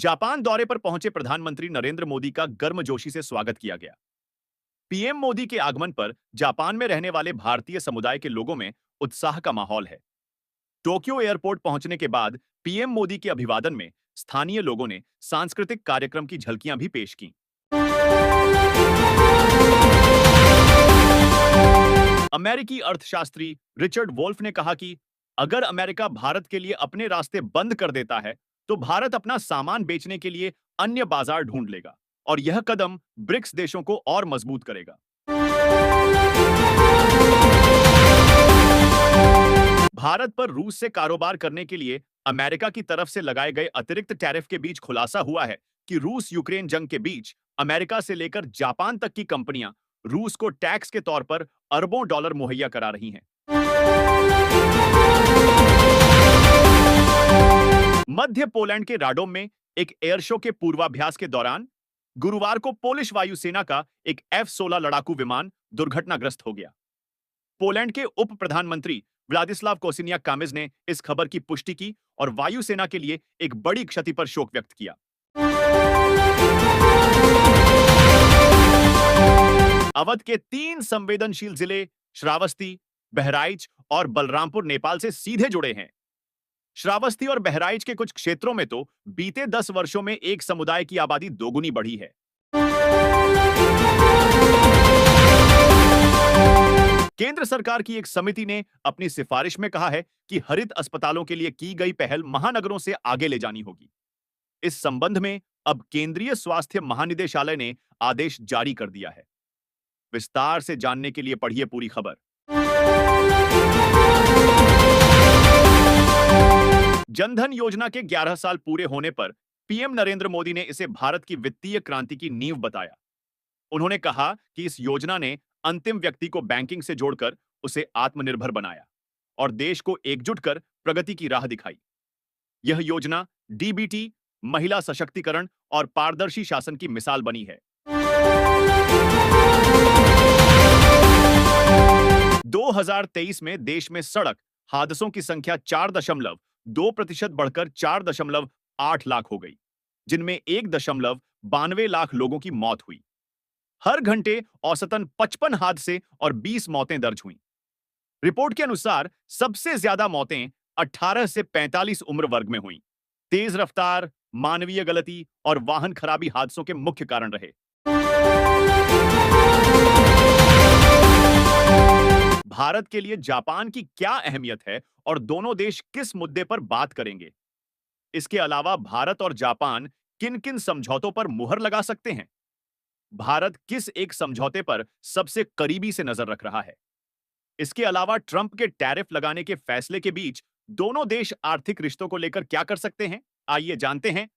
Japan दौरे पर पहुंचे प्रधानमंत्री नरेंद्र मोदी का गर्मजोशी से स्वागत किया गया। पीएम मोदी के आगमन पर जापान में रहने वाले भारतीय समुदाय के लोगों में उत्साह का माहौल है। टोक्यो एयरपोर्ट पहुंचने के बाद पीएम मोदी के अभिवादन में स्थानीय लोगों ने सांस्कृतिक कार्यक्रम की झलकियां भी पेश की। अमेरिकी अर्थशास्त्री रिचर्ड वोल्फ ने कहा कि अगर अमेरिका भारत के लिए अपने रास्ते बंद कर देता है, तो भारत अपना सामान बेचने के लिए अन्य बाजार ढूंढ लेगा और यह कदम ब्रिक्स देशों को और मजबूत करेगा। भारत पर रूस से कारोबार करने के लिए अमेरिका की तरफ से लगाए गए अतिरिक्त टैरिफ के बीच खुलासा हुआ है कि रूस यूक्रेन जंग के बीच अमेरिका से लेकर जापान तक की कंपनियां रूस को टैक्स के तौर पर अरबों डॉलर मुहैया करा रही हैं। मध्य पोलैंड के राडोम में एक एयर शो के पूर्वाभ्यास के दौरान गुरुवार को पोलिश वायुसेना का एक F-16 लड़ाकू विमान दुर्घटनाग्रस्त हो गया। पोलैंड के उप प्रधानमंत्री व्लादिस्लाव कोसिनियाक कामिज ने इस खबर की पुष्टि की और वायुसेना के लिए एक बड़ी क्षति पर शोक व्यक्त किया। अवध के 3 संवेदनशील जिले श्रावस्ती, बहराइच और बलरामपुर नेपाल से सीधे जुड़े हैं। श्रावस्ती और बहराइच के कुछ क्षेत्रों में तो बीते 10 वर्षों में एक समुदाय की आबादी दोगुनी बढ़ी है। केंद्र सरकार की एक समिति ने अपनी सिफारिश में कहा है कि हरित अस्पतालों के लिए की गई पहल महानगरों से आगे ले जानी होगी। इस संबंध में अब केंद्रीय स्वास्थ्य महानिदेशालय ने आदेश जारी कर दिया है। विस्तार से जानने के लिए पढ़िए पूरी खबर। जनधन योजना के 11 साल पूरे होने पर पीएम नरेंद्र मोदी ने इसे भारत की वित्तीय क्रांति की नींव बताया। उन्होंने कहा कि इस योजना ने अंतिम व्यक्ति को बैंकिंग से जोड़कर उसे आत्मनिर्भर बनाया और देश को एकजुट कर प्रगति की राह दिखाई। यह योजना डीबीटी, महिला सशक्तिकरण और पारदर्शी शासन की मिसाल बनी है। 2023 में देश में सड़क हादसों की संख्या 4.2% बढ़कर 4.8 लाख हो गई, जिनमें 1.92 लाख लोगों की मौत हुई। हर घंटे औसतन 55 हादसे और 20 मौतें दर्ज हुईं। रिपोर्ट के अनुसार सबसे ज्यादा मौतें 18 से 45 उम्र वर्ग में हुईं। तेज रफ्तार, मानवीय गलती और वाहन खराबी हादसों के मुख्य कारण रहे। भारत के लिए जापान की क्या अहमियत है और दोनों देश किस मुद्दे पर बात करेंगे? इसके अलावा भारत और जापान किन-किन समझौतों पर मुहर लगा सकते हैं? भारत किस एक समझौते पर सबसे करीबी से नजर रख रहा है? इसके अलावा ट्रंप के टैरिफ लगाने के फैसले के बीच दोनों देश आर्थिक रिश्तों को लेकर क्या कर सकते हैं? आइए जानते हैं